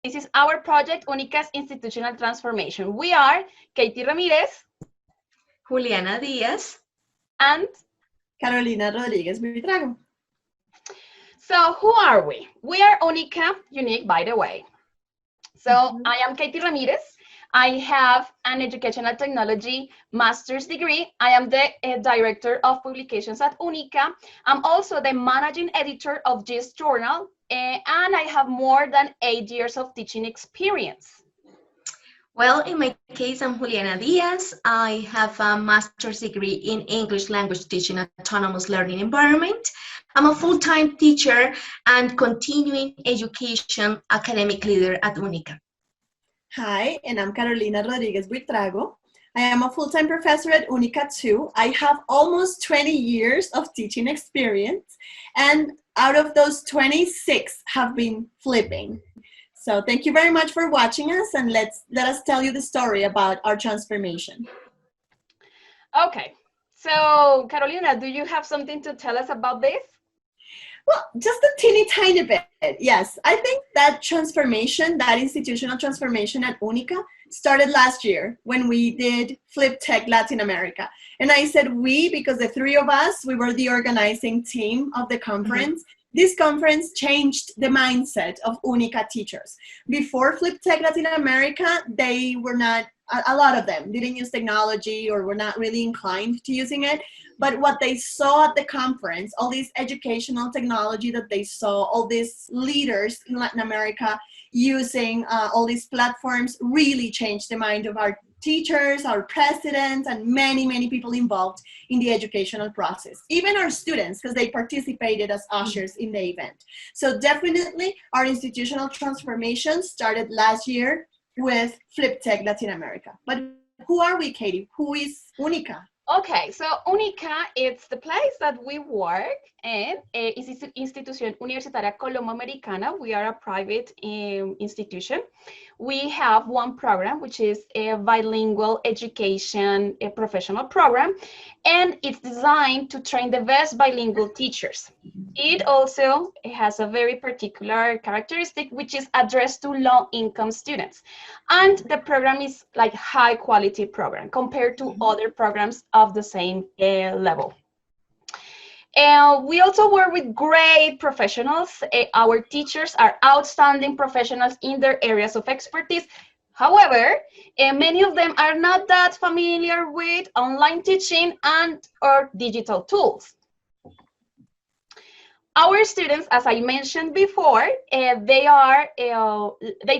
This is our project, Unica's Institutional Transformation. We are Kaithie Ramírez, Juliana Díaz, and Carolina Rodríguez Buitrago. so who are we? We are Unica, unique by the way. So I am Kaithie Ramírez. I have an educational technology master's degree. I am the director of publications at Unica. I'm also the managing editor of this journal, and I have more than 8 years of teaching experience. Well, in my case, I'm Juliana Díaz. I have a master's degree in English language teaching autonomous learning environment. I'm a full-time teacher and continuing education academic leader at Unica. Hi, and I'm Carolina Rodríguez Buitrago. I am a full-time professor at Unica too. I have almost 20 years of teaching experience, and out of those 26 have been flipping. So thank you very much for watching us, and let us tell you the story about our transformation. Okay, so Carolina, do you have something to tell us about this? Well, just a teeny tiny bit. Yes, I think that transformation, that institutional transformation at Unica started last year when we did Fliptech Latin America. And I said we because the three of us, we were the organizing team of the conference. This conference changed the mindset of Unica teachers. Before Fliptech Latin America, they were not, a lot of them didn't use technology or were not really inclined to using it. But what they saw at the conference, all this educational technology that they saw, all these leaders in Latin America using all these platforms really changed the mind of our teachers, our presidents, and many, many people involved in the educational process. Even our students, because they participated as ushers in the event. So definitely our institutional transformation started last year with Fliptech Latin America. But who are we, Katie? Who is Unica? Okay, so Unica, it's the place that we work, and it's Institución Universitaria Colombo-Americana. We are a private institution. We have one program, which is a bilingual education professional program, and it's designed to train the best bilingual teachers. It also has a very particular characteristic, which is addressed to low-income students. And the program is like high-quality program compared to other programs of the same level. We also work with great professionals. Our teachers are outstanding professionals in their areas of expertise. However, many of them are not that familiar with online teaching and or digital tools. Our students, as I mentioned before, they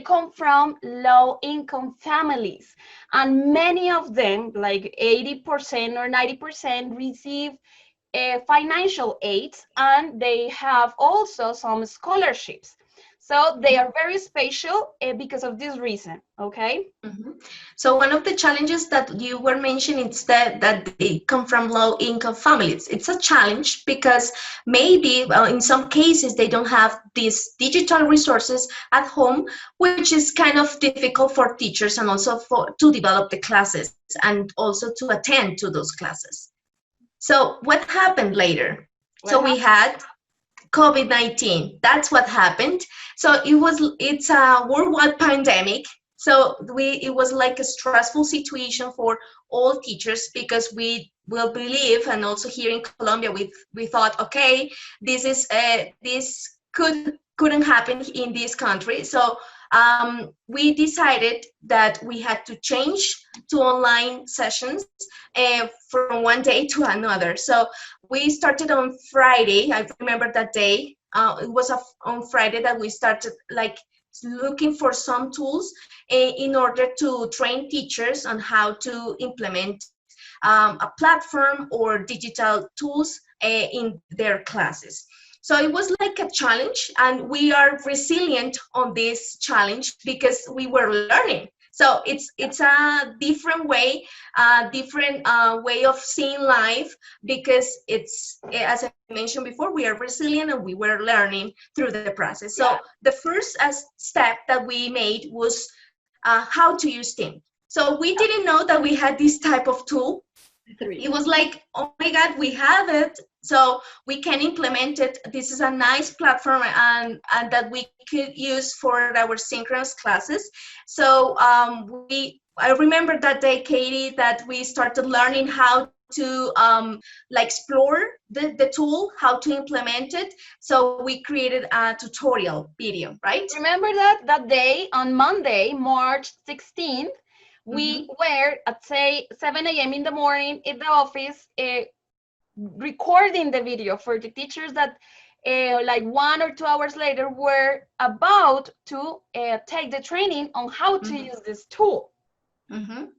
come from low-income families, and many of them, like 80% or 90%, receive financial aid, and they have also some scholarships. So they are very special because of this reason, okay? So one of the challenges that you were mentioning is that they come from low-income families. It's a challenge because maybe, well, in some cases, they don't have these digital resources at home, which is kind of difficult for teachers and also to develop the classes and also to attend to those classes. So what happened later? We had COVID-19. That's what happened. So it's a worldwide pandemic. So it was like a stressful situation for all teachers because we will believe, and also here in Colombia, we thought, okay, this couldn't happen in this country. So we decided that we had to change to online sessions from one day to another. So we started on Friday. I remember that day. It was on Friday that we started like looking for some tools in order to train teachers on how to implement a platform or digital tools in their classes. So it was like a challenge, and we are resilient on this challenge because we were learning. So it's a different way of seeing life because it's, as I mentioned before, we are resilient and we were learning through the process. So the first step that we made was how to use Teams. So we didn't know that we had this type of tool. It was like, oh my God, we have it. So we can implement it. This is a nice platform and that we could use for our synchronous classes. So I remember that day, Kaithie, that we started learning how to like explore the tool, how to implement it. So we created a tutorial video, right? Remember that day on Monday, March 16th, we were at say 7 a.m. in the morning in the office recording the video for the teachers that like 1 or 2 hours later were about to take the training on how to use this tool.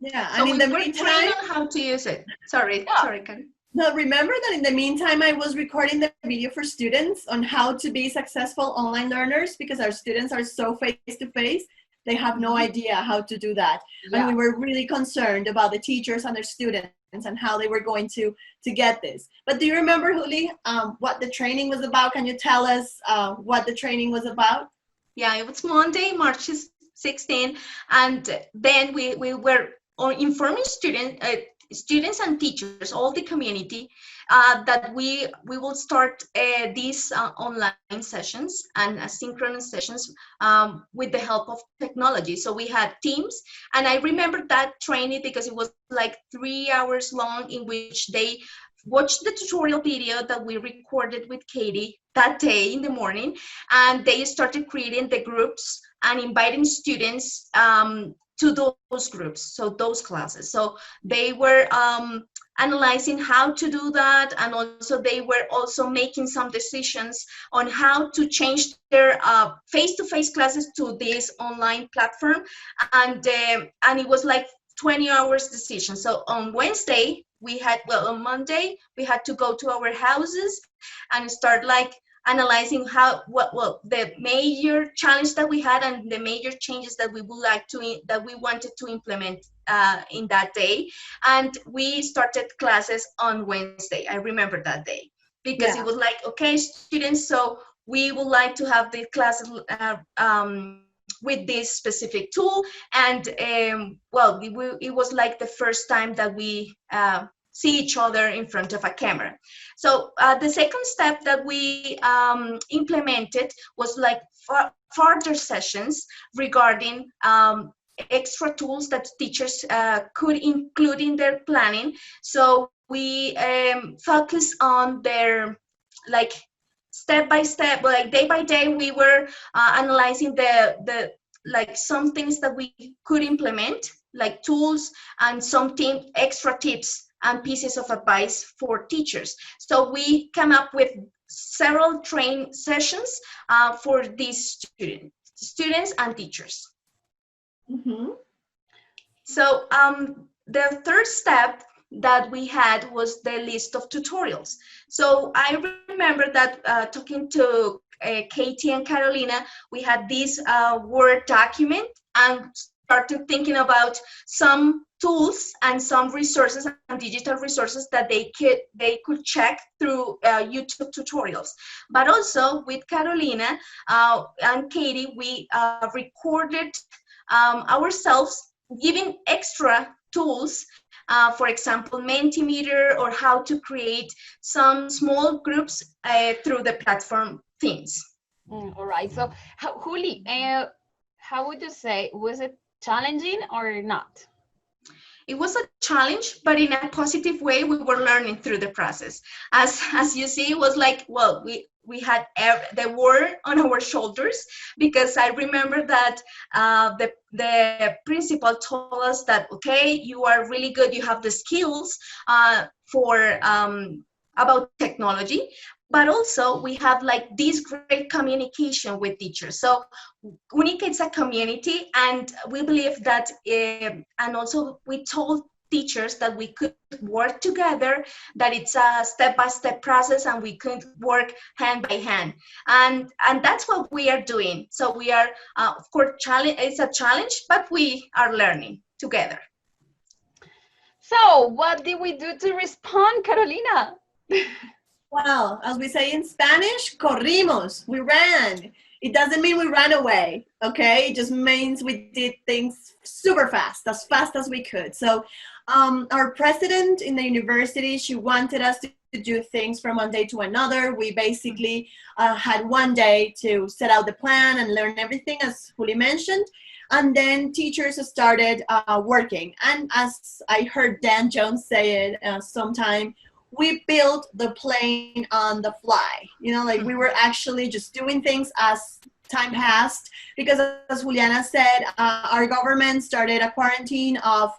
Yeah, so and in the meantime, meantime, on how to use it. Sorry, Karen. no, remember that in the meantime, I was recording the video for students on how to be successful online learners, because our students are so face-to-face, they have no idea how to do that. And we were really concerned about the teachers and their students and how they were going to get this. But do you remember, Juli, what the training was about? Can you tell us what the training was about? Yeah, it was Monday, March 16, and then we were informing students and teachers, all the community, that we will start these online sessions and asynchronous sessions with the help of technology. So we had Teams, and I remember that training because it was like 3 hours long, in which they watched the tutorial video that we recorded with Kaithie that day in the morning, and they started creating the groups and inviting students to those groups, so those classes. So they were analyzing how to do that, and also they were also making some decisions on how to change their face-to-face classes to this online platform, and it was like 20 hours decision. So on Wednesday we had, well, on Monday we had to go to our houses and start like analyzing what the major challenge that we had and the major changes that we would like to, that we wanted to implement in that day. And we started classes on Wednesday. I remember that day because it was like, okay, students, so we would like to have the classes with this specific tool. And well, it was like the first time that we see each other in front of a camera. So the second step that we implemented was like further sessions regarding extra tools that teachers could include in their planning. So we focus on their like step by step, like day by day, we were analyzing the like some things that we could implement, like tools, and some extra tips and pieces of advice for teachers. So we came up with several train sessions for these students and teachers. So the third step that we had was the list of tutorials. So I remember that talking to Kaithie and Carolina, we had this Word document and started thinking about some tools and some resources and digital resources that they could check through YouTube tutorials. But also with Carolina and Kaithie, we recorded ourselves giving extra tools, for example, Mentimeter, or how to create some small groups through the platform themes. All right. So, Juli, how would you say, was it challenging or not? It was a challenge, but in a positive way. We were learning through the process. As you see, it was like, well, we had the world on our shoulders, because I remember that the principal told us that, okay, you are really good, you have the skills for about technology, but also we have like this great communication with teachers. So Unica is a community, and we believe that, and also we told teachers that we could work together, that it's a step-by-step process, and we could work hand by hand, and that's what we are doing. So we are, of course, it's a challenge, but we are learning together. So what did we do to respond, Carolina? Well, as we say in Spanish, corrimos, we ran. It doesn't mean we ran away, okay? It just means we did things super fast as we could. So our president in the university, she wanted us to do things from one day to another. We basically had one day to set out the plan and learn everything, as Juli mentioned. And then teachers started working. And as I heard Dan Jones say it sometime, we built the plane on the fly. You know, like we were actually just doing things as time passed, because as Juliana said, our government started a quarantine of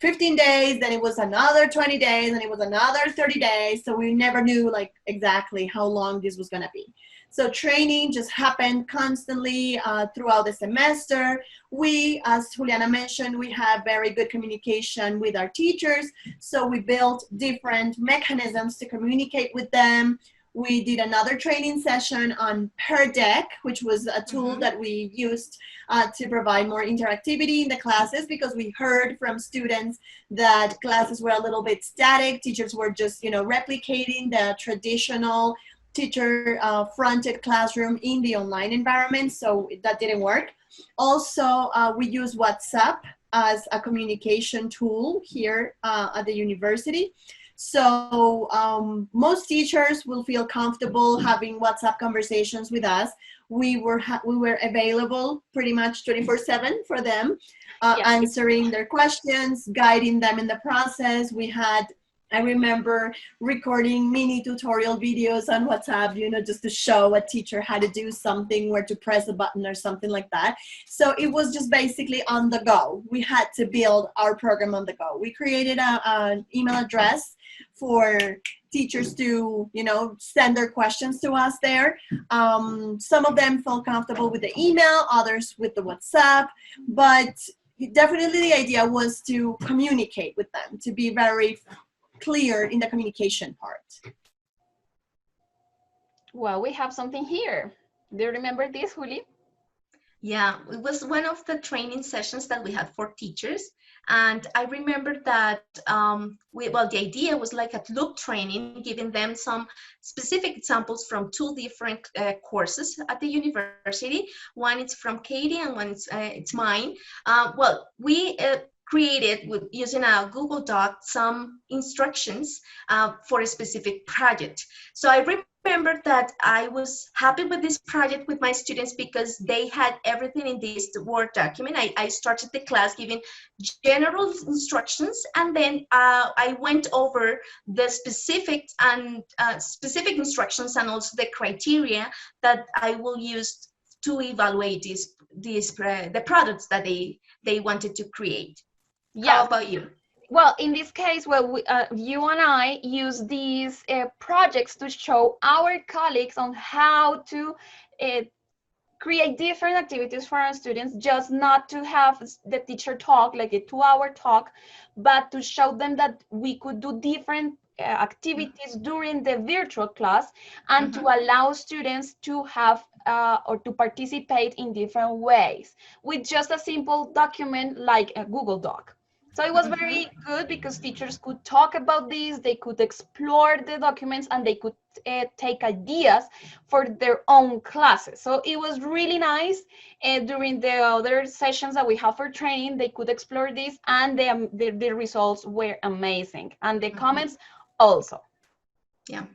15 days, then it was another 20 days, and it was another 30 days. So we never knew like exactly how long this was gonna be. So training just happened constantly throughout the semester. We, as Juliana mentioned, we have very good communication with our teachers. So we built different mechanisms to communicate with them. We did another training session on Per Deck, which was a tool that we used to provide more interactivity in the classes, because we heard from students that classes were a little bit static. Teachers were just, you know, replicating the traditional teacher fronted classroom in the online environment. So that didn't work. Also, we use WhatsApp as a communication tool here at the university. So most teachers will feel comfortable having WhatsApp conversations with us. We were available pretty much 24/7 for them, answering their questions, guiding them in the process. I remember recording mini tutorial videos on WhatsApp, you know, just to show a teacher how to do something, where to press a button or something like that. So it was just basically on the go. We had to build our program on the go. We created an email address for teachers to, you know, send their questions to us there. Some of them felt comfortable with the email, others with the WhatsApp, but definitely the idea was to communicate with them, to be very clear in the communication part. Well, we have something here. Do you remember this, Juli? Yeah, it was one of the training sessions that we had for teachers. And I remember that, the idea was like a loop training, giving them some specific examples from two different courses at the university. One is from Kaithie and one is it's mine. We created using a Google Doc some instructions for a specific project. So I remember that I was happy with this project with my students because they had everything in this Word document. I started the class giving general instructions, and then I went over the specific instructions and also the criteria that I will use to evaluate the products that they wanted to create. Yeah. How about you? Well, in this case, you and I use these projects to show our colleagues on how to create different activities for our students, just not to have the teacher talk, like a 2-hour talk, but to show them that we could do different activities during the virtual class, and to allow students to have or to participate in different ways with just a simple document like a Google Doc. So it was very good because teachers could talk about this, they could explore the documents, and they could take ideas for their own classes. So it was really nice. During the other sessions that we have for training, they could explore this, and the results were amazing. And the comments also. Yeah.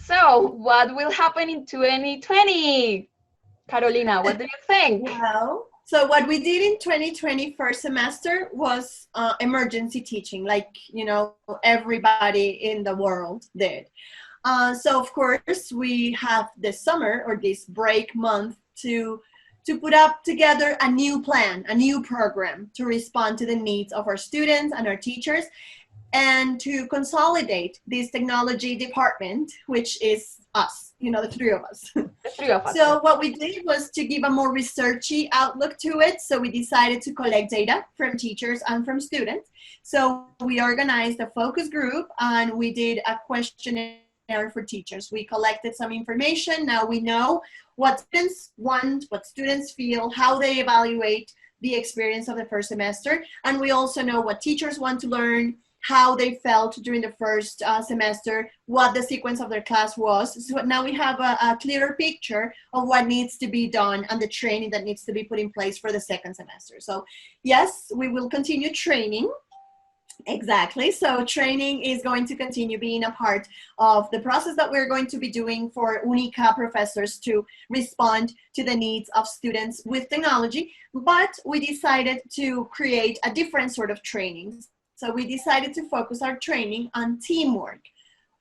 So what will happen in 2020? Carolina, what do you think? Well, so what we did in 2020 first semester was emergency teaching, like, you know, everybody in the world did. So of course we have this summer, or this break month, to put up together a new plan, a new program to respond to the needs of our students and our teachers, and to consolidate this technology department, which is us, you know, the three of us. The three of us. So what we did was to give a more researchy outlook to it. So we decided to collect data from teachers and from students. So we organized a focus group, and we did a questionnaire for teachers. We collected some information. Now we know what students want, what students feel, how they evaluate the experience of the first semester. And we also know what teachers want to learn, how they felt during the first semester, what the sequence of their class was. So now we have a clearer picture of what needs to be done and the training that needs to be put in place for the second semester. So yes, we will continue training. Exactly. So training is going to continue being a part of the process that we're going to be doing for Unica professors to respond to the needs of students with technology. But we decided to create a different sort of training. So we decided to focus our training on teamwork.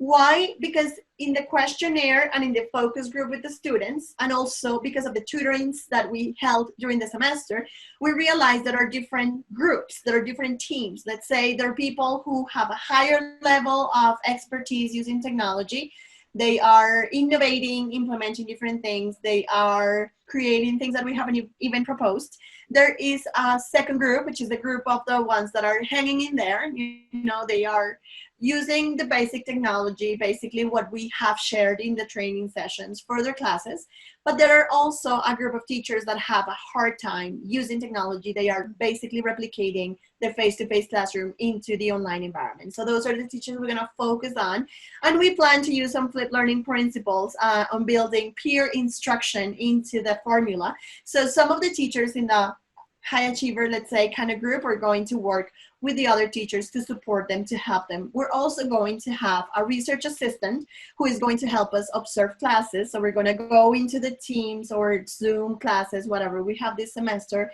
Why? Because in the questionnaire and in the focus group with the students, and also because of the tutorings that we held during the semester, we realized there are different groups, there are different teams. Let's say there are people who have a higher level of expertise using technology. They are innovating, implementing different things. They are creating things that we haven't even proposed. There is a second group, which is the group of the ones that are hanging in there. You know, they are using the basic technology, basically what we have shared in the training sessions for their classes. But there are also a group of teachers that have a hard time using technology. They are basically replicating the face-to-face classroom into the online environment. So those are the teachers we're gonna focus on. And we plan to use some flipped learning principles on building peer instruction into the formula. So some of the teachers in the high achiever, let's say, kind of group are going to work with the other teachers to support them, to help them. We're also going to have a research assistant who is going to help us observe classes. So we're going to go into the Teams or Zoom classes, whatever we have this semester,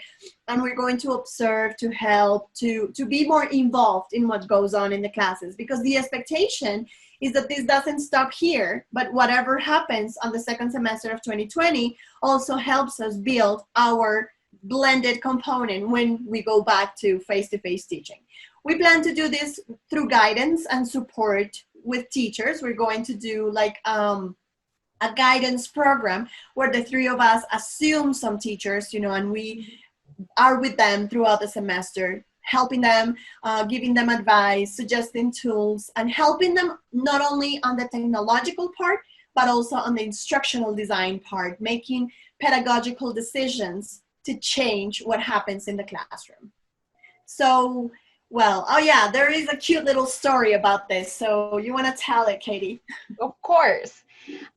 and we're going to observe, to help, to be more involved in what goes on in the classes, because the expectation is that this doesn't stop here, but whatever happens on the second semester of 2020 also helps us build our blended component when we go back to face-to-face teaching. We plan to do this through guidance and support with teachers. We're going to do like a guidance program where the three of us assume some teachers, you know, and we are with them throughout the semester, helping them, giving them advice, suggesting tools, and helping them not only on the technological part, but also on the instructional design part, making pedagogical decisions to change what happens in the classroom. So, well, oh yeah, there is a cute little story about this. So you want to tell it, Kaithie? Of course.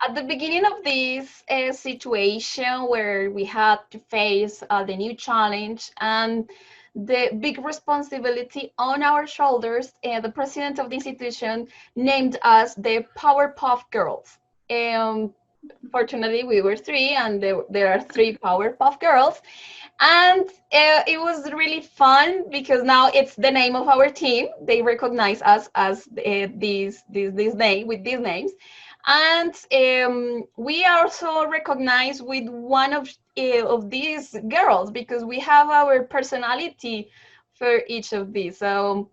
At the beginning of this situation where we had to face the new challenge and the big responsibility on our shoulders, the president of the institution named us the Powerpuff Girls. Fortunately, we were three, and there are three Powerpuff Girls. And it was really fun because now it's the name of our team. They recognize us as these names. And we are also recognized with one of these girls because we have our personality for each of these. So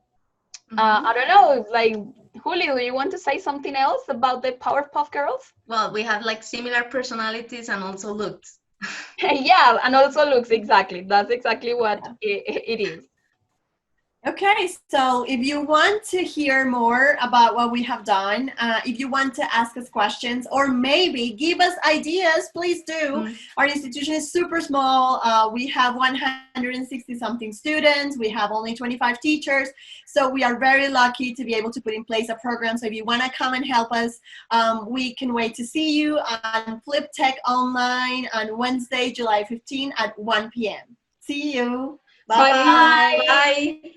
I don't know, like, Julio, do you want to say something else about the Powerpuff Girls? Well, we have like similar personalities and also looks. Yeah, and also looks, exactly. That's exactly what it is. Okay, so if you want to hear more about what we have done, if you want to ask us questions or maybe give us ideas, please do. Our institution is super small. We have 160 something students. We have only 25 teachers. So we are very lucky to be able to put in place a program. So if you want to come and help us, we can wait to see you on Fliptech online on Wednesday, July 15 at 1 p.m. See you. Bye-bye. Bye.